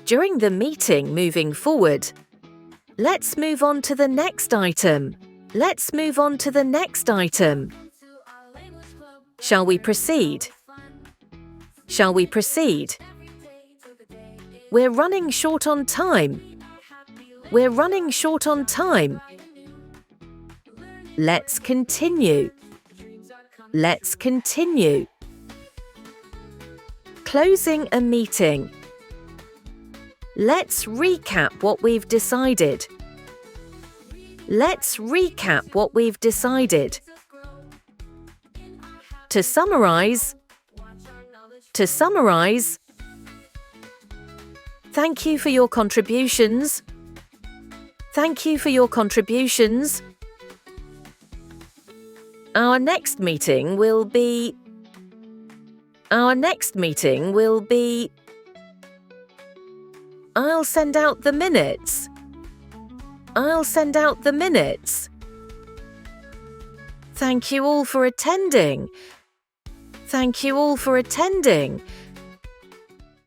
During the meeting moving forward, let's move on to the next item. Let's move on to the next item. Shall we proceed? Shall we proceed? We're running short on time. We're running short on time. Let's continue. Let's continue. Closing a meeting. Let's recap what we've decided. Let's recap what we've decided. To summarize. To summarize. Thank you for your contributions. Thank you for your contributions. Our next meeting will be. Our next meeting will be. I'll send out the minutes. I'll send out the minutes. Thank you all for attending. Thank you all for attending.